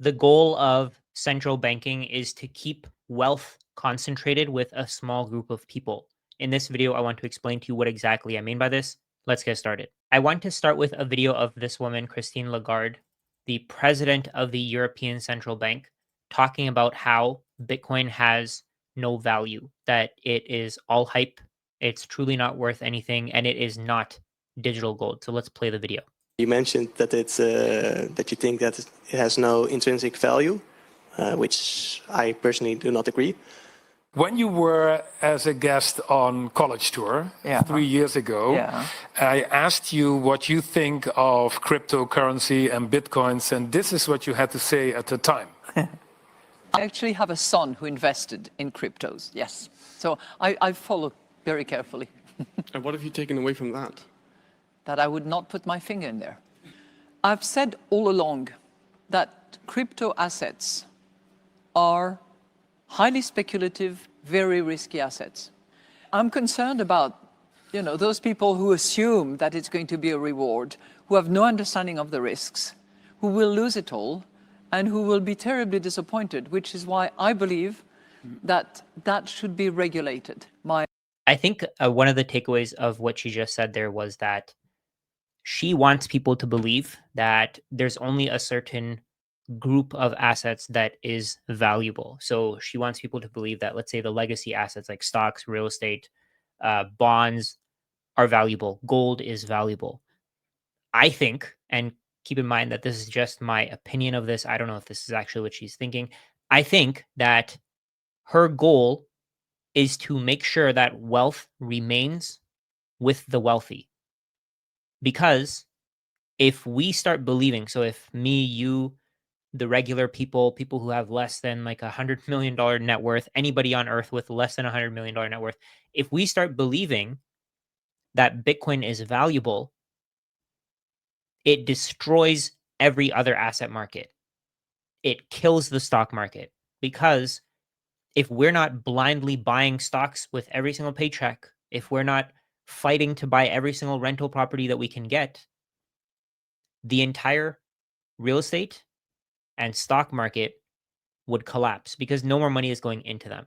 The goal of central banking is to keep wealth concentrated with a small group of people. In this video, I want to explain to you what exactly I mean by this. Let's get started. I want to start with a video of this woman, Christine Lagarde, the president of the European Central Bank, talking about how Bitcoin has no value, that it is all hype, it's truly not worth anything, and it is not digital gold. So let's play the video. You mentioned that that you think that it has no intrinsic value, which I personally do not agree. When you were as a guest on College Tour 3 years ago, I asked you what you think of cryptocurrency and bitcoins, and this is what you had to say at the time. I actually have a son who invested in cryptos, yes. So I follow very carefully. And what have you taken away from that? That I would not put my finger in there. I've said all along that crypto assets are highly speculative, very risky assets. I'm concerned about, those people who assume that it's going to be a reward, who have no understanding of the risks, who will lose it all, and who will be terribly disappointed, which is why I believe that that should be regulated. I think one of the takeaways of what she just said there was that she wants people to believe that there's only a certain group of assets that is valuable. So she wants people to believe that, let's say, the legacy assets like stocks, real estate, bonds are valuable. Gold is valuable. I think, and keep in mind that this is just my opinion of this, I don't know if this is actually what she's thinking. I think that her goal is to make sure that wealth remains with the wealthy. Because if we start believing, so if me, you, the regular people who have less than like $100 million net worth, anybody on earth with less than $100 million net worth, if we start believing that Bitcoin is valuable, it destroys every other asset market. It kills the stock market, because if we're not blindly buying stocks with every single paycheck, if we're not fighting to buy every single rental property that we can get, the entire real estate and stock market would collapse because no more money is going into them.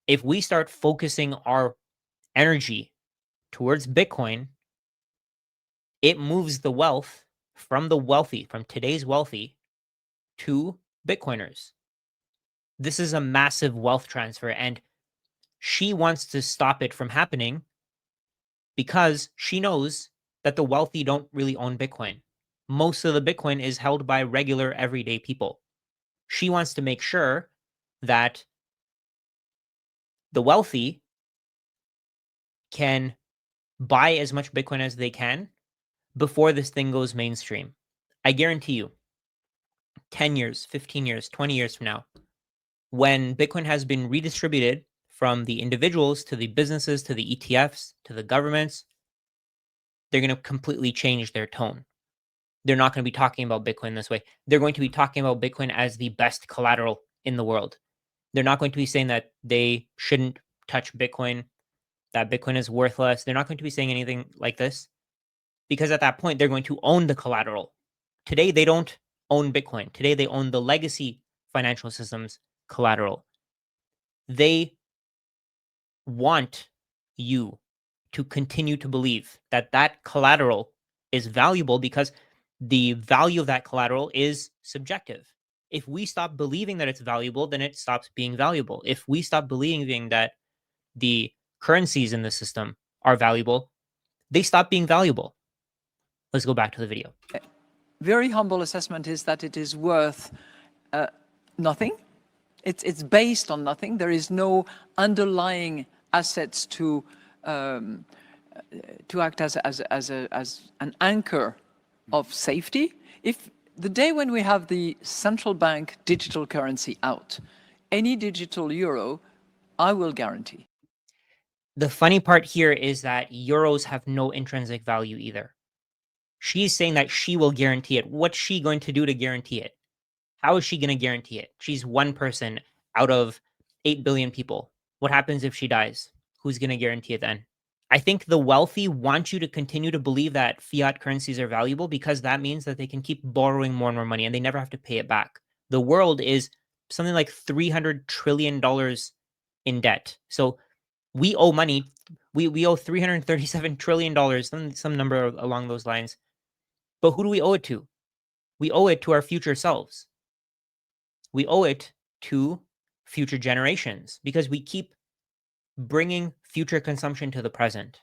If we start focusing our energy towards Bitcoin, it moves the wealth from the wealthy, from today's wealthy, to Bitcoiners. This is a massive wealth transfer, and she wants to stop it from happening because she knows that the wealthy don't really own Bitcoin. Most of the Bitcoin is held by regular, everyday people. She wants to make sure that the wealthy can buy as much Bitcoin as they can before this thing goes mainstream. I guarantee you, 10 years, 15 years, 20 years from now, when Bitcoin has been redistributed from the individuals to the businesses, to the ETFs, to the governments, they're going to completely change their tone. They're not going to be talking about Bitcoin this way. They're going to be talking about Bitcoin as the best collateral in the world. They're not going to be saying that they shouldn't touch Bitcoin, that Bitcoin is worthless. They're not going to be saying anything like this, because at that point, they're going to own the collateral. Today, they don't own Bitcoin. Today, they own the legacy financial systems collateral. They want you to continue to believe that that collateral is valuable because the value of that collateral is subjective. If we stop believing that it's valuable, then it stops being valuable. If we stop believing that the currencies in the system are valuable, they stop being valuable. Let's go back to the video. Very humble assessment is that it is worth nothing. It's based on nothing. There is no underlying assets to act as an anchor of safety. If the day when we have the central bank digital currency out, any digital euro, I will guarantee. The funny part here is that euros have no intrinsic value either. She's saying that she will guarantee it. What's she going to do to guarantee it? How is she going to guarantee it? She's one person out of 8 billion people. What happens if she dies? Who's going to guarantee it then? I think the wealthy want you to continue to believe that fiat currencies are valuable because that means that they can keep borrowing more and more money and they never have to pay it back. The world is something like $300 trillion in debt. So we owe money. We owe $337 trillion, some number along those lines. But who do we owe it to? We owe it to our future selves. We owe it to future generations because we keep bringing future consumption to the present.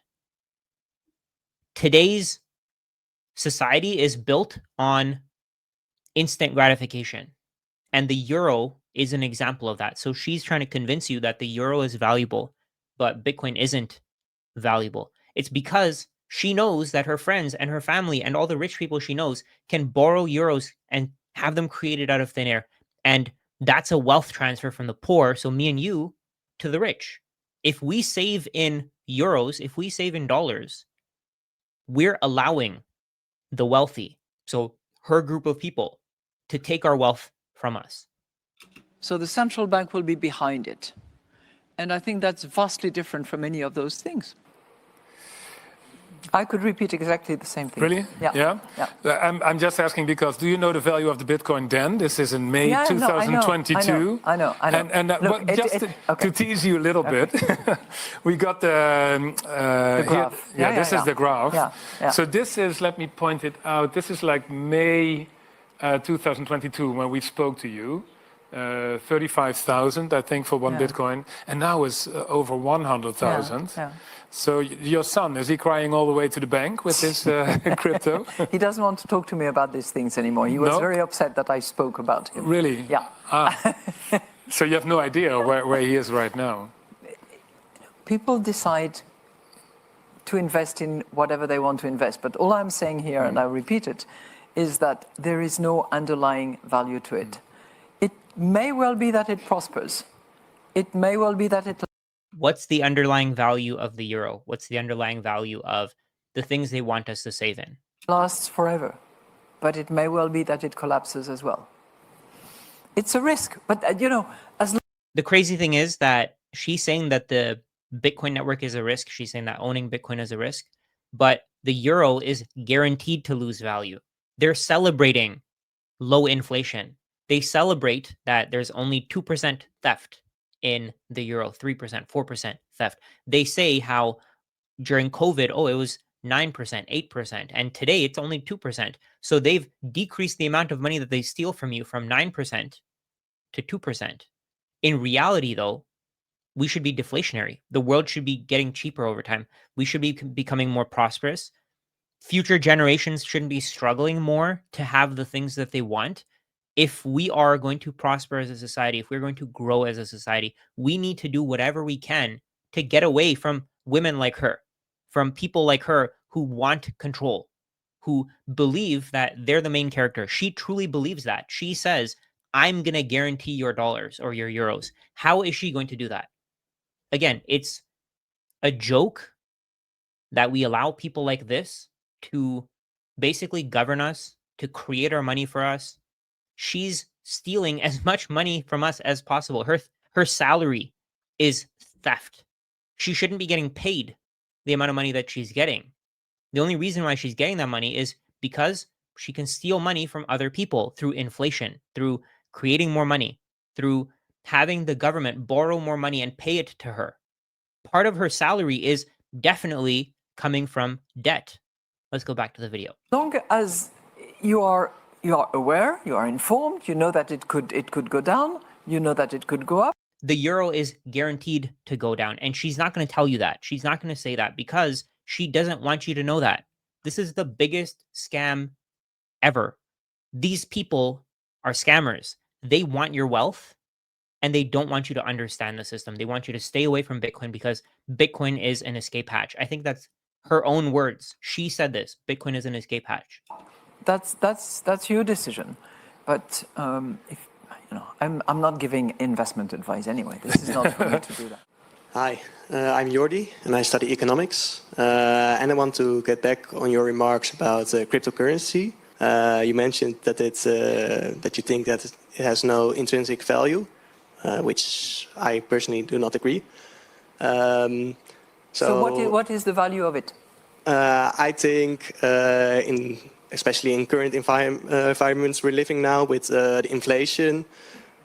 Today's society is built on instant gratification, and the euro is an example of that. So she's trying to convince you that the euro is valuable, but Bitcoin isn't valuable. It's because she knows that her friends and her family and all the rich people she knows can borrow euros and have them created out of thin air. And that's a wealth transfer from the poor, so me and you, to the rich. If we save in euros, if we save in dollars, we're allowing the wealthy, so her group of people, to take our wealth from us. So the central bank will be behind it. And I think that's vastly different from any of those things. I could repeat exactly the same thing. Really? Yeah. I'm just asking because do you know the value of the Bitcoin then? This is in May 2022. I know. And Look, to tease you a little bit, we got the graph. Here, this is the graph. Yeah. So this is, let me point it out, this is like May 2022 when we spoke to you. 35,000, I think, for one Bitcoin, and now it's over 100,000. Yeah. So your son, is he crying all the way to the bank with his crypto? He doesn't want to talk to me about these things anymore. He was very upset that I spoke about him. Really? Yeah. So you have no idea where he is right now? People decide to invest in whatever they want to invest, but all I'm saying here, and I repeat it, is that there is no underlying value to it. It may well be that it prospers. It may well be that it... What's the underlying value of the euro? What's the underlying value of the things they want us to save in? lasts forever, but it may well be that it collapses as well. It's a risk, but the crazy thing is that she's saying that the Bitcoin network is a risk. She's saying that owning Bitcoin is a risk, but the euro is guaranteed to lose value. They're celebrating low inflation. They celebrate that there's only 2% theft in the euro, 3%, 4% theft. They say how during COVID, it was 9%, 8%, and today it's only 2%. So they've decreased the amount of money that they steal from you from 9% to 2%. In reality, though, we should be deflationary. The world should be getting cheaper over time. We should be becoming more prosperous. Future generations shouldn't be struggling more to have the things that they want. If we are going to prosper as a society, if we're going to grow as a society, we need to do whatever we can to get away from women like her, from people like her who want control, who believe that they're the main character. She truly believes that. She says, I'm going to guarantee your dollars or your euros. How is she going to do that? Again, it's a joke that we allow people like this to basically govern us, to create our money for us. She's stealing as much money from us as possible. Her salary is theft. She shouldn't be getting paid the amount of money that she's getting. The only reason why she's getting that money is because she can steal money from other people through inflation, through creating more money, through having the government borrow more money and pay it to her. Part of her salary is definitely coming from debt. Let's go back to the video. As long as you are aware, you are informed, you know that it could go down, you know that it could go up. The euro is guaranteed to go down, and she's not going to tell you that. She's not going to say that because she doesn't want you to know that. This is the biggest scam ever. These people are scammers. They want your wealth, and they don't want you to understand the system. They want you to stay away from Bitcoin because Bitcoin is an escape hatch. I think that's her own words. She said this. Bitcoin is an escape hatch. That's your decision, but if I'm not giving investment advice anyway. This is not for me to do that. Hi, I'm Jordi, and I study economics. And I want to get back on your remarks about cryptocurrency. You mentioned that that you think that it has no intrinsic value, which I personally do not agree. So what is the value of it? I think, especially in current environments we're living now with the inflation.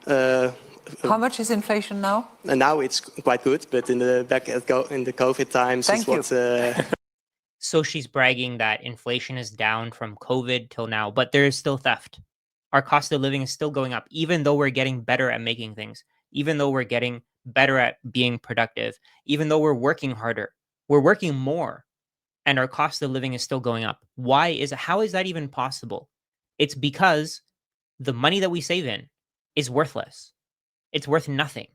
How much is inflation now? And now it's quite good, but in the in the COVID times, Thank it's what. So she's bragging that inflation is down from COVID till now, but there is still theft. Our cost of living is still going up, even though we're getting better at making things, even though we're getting better at being productive, even though we're working harder, we're working more, and our cost of living is still going up. How is that even possible? It's because the money that we save in is worthless. It's worth nothing.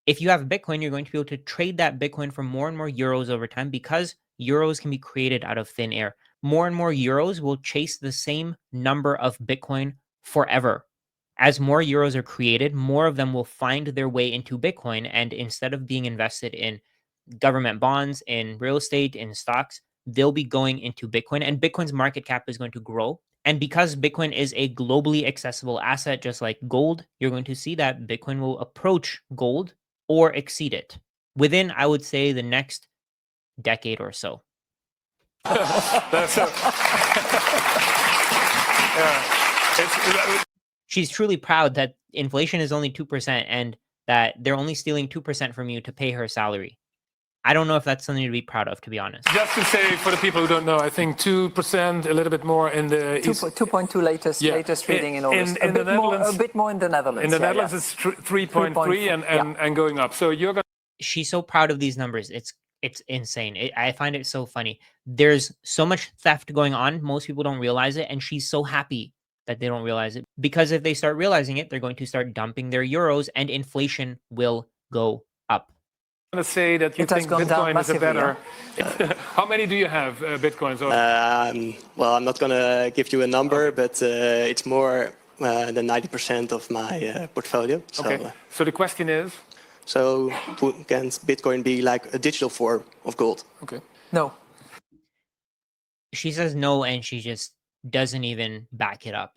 If you have Bitcoin, you're going to be able to trade that Bitcoin for more and more euros over time because euros can be created out of thin air. More and more euros will chase the same number of Bitcoin forever. As more euros are created, more of them will find their way into Bitcoin. And instead of being invested in government bonds, in real estate, in stocks, they'll be going into Bitcoin, and Bitcoin's market cap is going to grow. And because Bitcoin is a globally accessible asset, just like gold, you're going to see that Bitcoin will approach gold or exceed it within, I would say, the next decade or so. She's truly proud that inflation is only 2% and that they're only stealing 2% from you to pay her salary. I don't know if that's something to be proud of, to be honest. Just to say, for the people who don't know, I think 2%, a little bit more in the... 2.2 latest reading in August. In the Netherlands, a bit more in the Netherlands. In the Netherlands, it's 3.3 and going up. So you're going to... She's so proud of these numbers. It's insane. I find it so funny. There's so much theft going on. Most people don't realize it. And she's so happy that they don't realize it. Because if they start realizing it, they're going to start dumping their euros and inflation will go up. To say that you think Bitcoin is a better... How many do you have, Bitcoins? Well, I'm not going to give you a number, but it's more than 90% of my portfolio. So, okay. So the question is? So can Bitcoin be like a digital form of gold? Okay. No. She says no, and she just doesn't even back it up.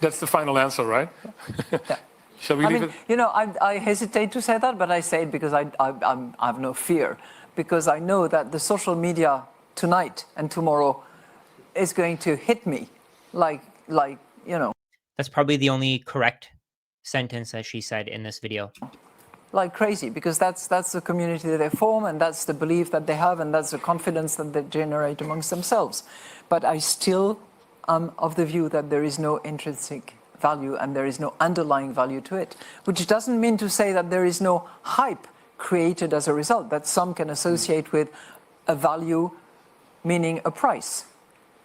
That's the final answer, right? Yeah. Shall we leave it? You know, I hesitate to say that, but I say it because I have no fear. Because I know that the social media tonight and tomorrow is going to hit me like you know. That's probably the only correct sentence that she said in this video. Like crazy, because that's the community that they form, and that's the belief that they have, and that's the confidence that they generate amongst themselves. But I still am of the view that there is no intrinsic value and there is no underlying value to it, which doesn't mean to say that there is no hype created as a result, that some can associate with a value, meaning a price,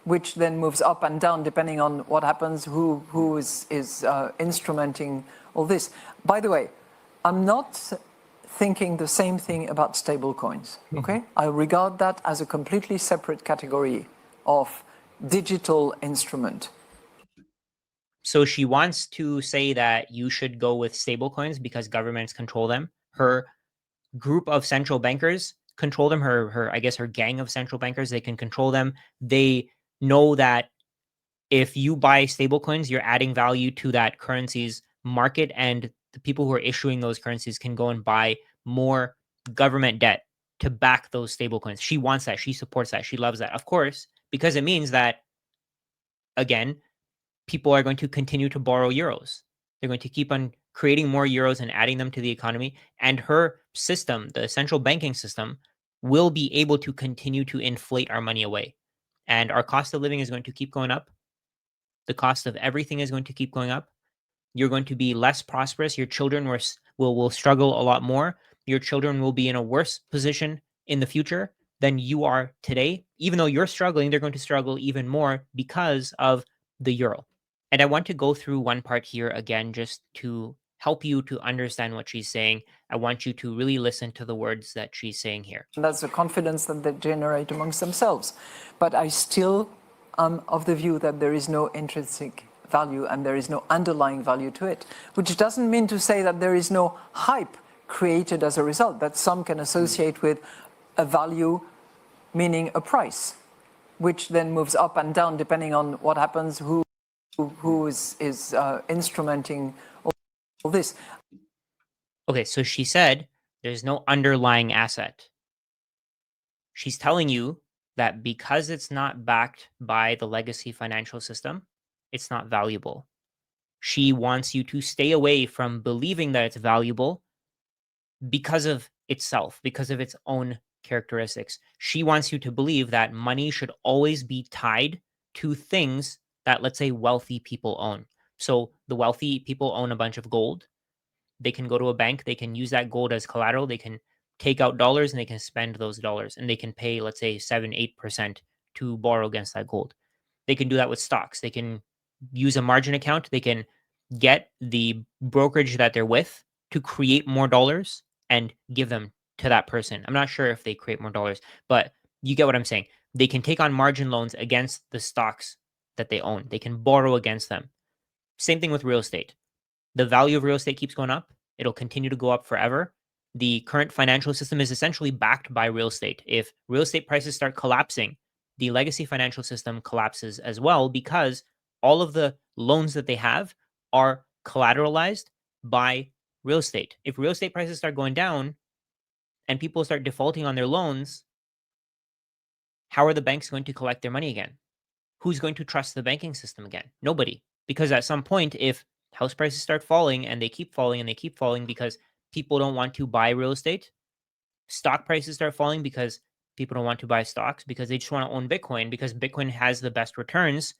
which then moves up and down depending on what happens, who is instrumenting all this. By the way, I'm not thinking the same thing about stable coins, okay? I regard that as a completely separate category of digital instrument. So she wants to say that you should go with stablecoins because governments control them. Her group of central bankers control them. Her I guess her gang of central bankers, they can control them. They know that if you buy stablecoins, you're adding value to that currency's market, and the people who are issuing those currencies can go and buy more government debt to back those stablecoins. She wants that. She supports that. She loves that, of course, because it means that, again, people are going to continue to borrow euros. They're going to keep on creating more euros and adding them to the economy. And her system, the central banking system, will be able to continue to inflate our money away. And our cost of living is going to keep going up. The cost of everything is going to keep going up. You're going to be less prosperous. Your children will struggle a lot more. Your children will be in a worse position in the future than you are today. Even though you're struggling, they're going to struggle even more because of the euro. And I want to go through one part here again, just to help you to understand what she's saying. I want you to really listen to the words that she's saying here. That's the confidence that they generate amongst themselves. But I still am of the view that there is no intrinsic value and there is no underlying value to it, which doesn't mean to say that there is no hype created as a result, that some can associate with a value, meaning a price, which then moves up and down depending on what happens, who is instrumenting all this. Okay, so she said there's no underlying asset. She's telling you that because it's not backed by the legacy financial system, it's not valuable. She wants you to stay away from believing that it's valuable because of itself, because of its own characteristics. She wants you to believe that money should always be tied to things that, let's say, wealthy people own. So the wealthy people own a bunch of gold. They can go to a bank, they can use that gold as collateral, they can take out dollars and they can spend those dollars and they can pay, let's say, 7-8% to borrow against that gold. They can do that with stocks. They can use a margin account. They can get the brokerage that they're with to create more dollars and give them to that person. I'm not sure if they create more dollars, but you get what I'm saying. They can take on margin loans against the stocks that they own. They can borrow against them. Same thing with real estate. The value of real estate keeps going up. It'll continue to go up forever. The current financial system is essentially backed by real estate. If real estate prices start collapsing, the legacy financial system collapses as well because all of the loans that they have are collateralized by real estate. If real estate prices start going down and people start defaulting on their loans, how are the banks going to collect their money again? Who's going to trust the banking system again? Nobody. Because at some point, if house prices start falling and they keep falling and they keep falling because people don't want to buy real estate, stock prices start falling because people don't want to buy stocks because they just want to own Bitcoin because Bitcoin has the best returns.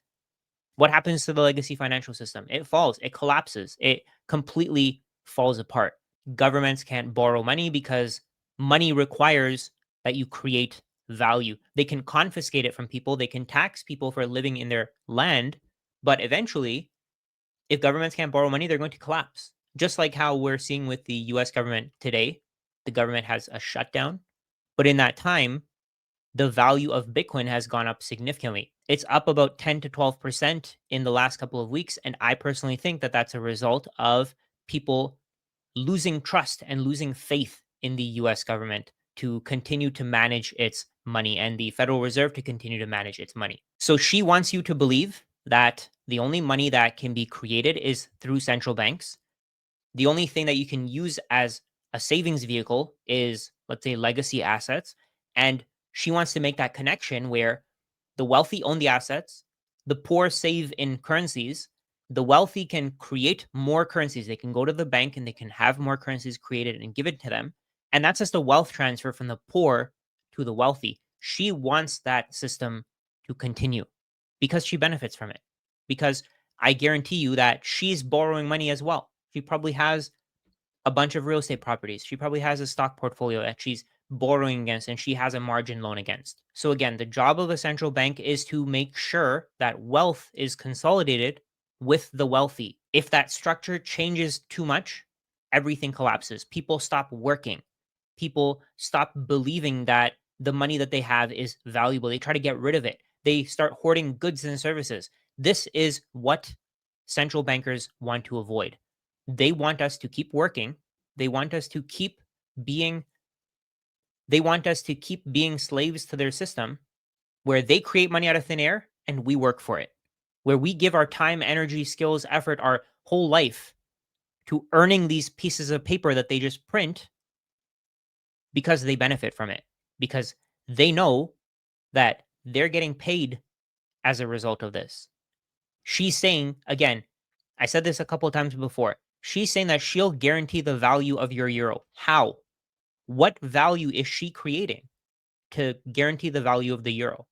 What happens to the legacy financial system? It falls, it collapses, it completely falls apart. Governments can't borrow money because money requires that you create value. They can confiscate it from people, they can tax people for living in their land, but eventually, if governments can't borrow money, they're going to collapse. Just like how we're seeing with the US government today, the government has a shutdown, but in that time, the value of Bitcoin has gone up significantly. It's up about 10 to 12% in the last couple of weeks. And I personally think that that's a result of people losing trust and losing faith in the US government to continue to manage its money and the Federal Reserve to continue to manage its money. So she wants you to believe that the only money that can be created is through central banks. The only thing that you can use as a savings vehicle is, let's say, legacy assets. And she wants to make that connection where the wealthy own the assets, the poor save in currencies, the wealthy can create more currencies. They can go to the bank and they can have more currencies created and give it to them. And that's just a wealth transfer from the poor to the wealthy. She wants that system to continue because she benefits from it. Because I guarantee you that she's borrowing money as well. She probably has a bunch of real estate properties. She probably has a stock portfolio that she's borrowing against and she has a margin loan against. So again, the job of a central bank is to make sure that wealth is consolidated with the wealthy. If that structure changes too much, everything collapses. People stop working. People stop believing that the money that they have is valuable. They try to get rid of it. They start hoarding goods and services. This is what central bankers want to avoid. They want us to keep working. They want us to keep being slaves to their system where they create money out of thin air and we work for it. Where we give our time, energy, skills, effort, our whole life to earning these pieces of paper that they just print because they benefit from it. Because they know that they're getting paid as a result of this. She's saying, again, I said this a couple of times before. She's saying that she'll guarantee the value of your euro. How? What value is she creating to guarantee the value of the euro?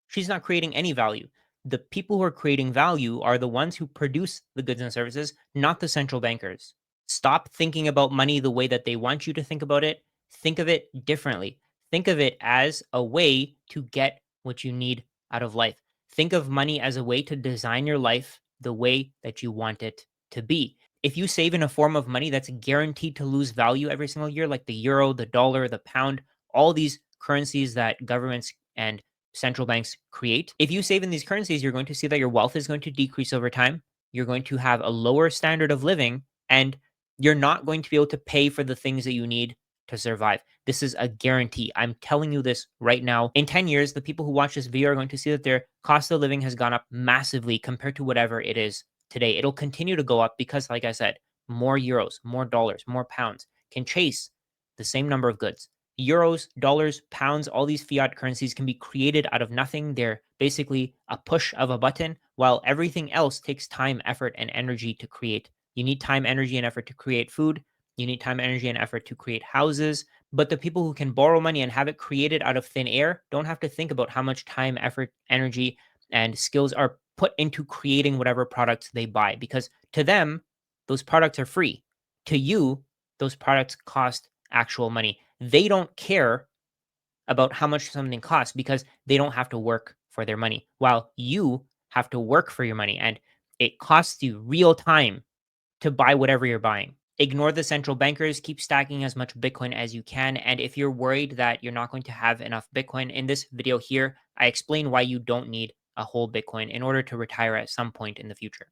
She's not creating any value. The people who are creating value are the ones who produce the goods and services, not the central bankers. Stop thinking about money the way that they want you to think about it. Think of it differently. Think of it as a way to get what you need out of life. Think of money as a way to design your life the way that you want it to be. If you save in a form of money that's guaranteed to lose value every single year, like the euro, the dollar, the pound, all these currencies that governments and central banks create, if you save in these currencies, you're going to see that your wealth is going to decrease over time. You're going to have a lower standard of living, and you're not going to be able to pay for the things that you need to survive. This is a guarantee. I'm telling you this right now. In 10 years, the people who watch this video are going to see that their cost of living has gone up massively compared to whatever it is today. It'll continue to go up because, like I said, more euros, more dollars, more pounds can chase the same number of goods. Euros, dollars, pounds, all these fiat currencies can be created out of nothing. They're basically a push of a button, while everything else takes time, effort, and energy to create. You need time, energy, and effort to create food. You need time, energy, and effort to create houses. But the people who can borrow money and have it created out of thin air don't have to think about how much time, effort, energy, and skills are put into creating whatever products they buy, because to them, those products are free. To you, those products cost actual money. They don't care about how much something costs because they don't have to work for their money, while you have to work for your money, and it costs you real time to buy whatever you're buying. Ignore the central bankers, keep stacking as much Bitcoin as you can. And if you're worried that you're not going to have enough Bitcoin, in this video here, I explain why you don't need a whole Bitcoin in order to retire at some point in the future.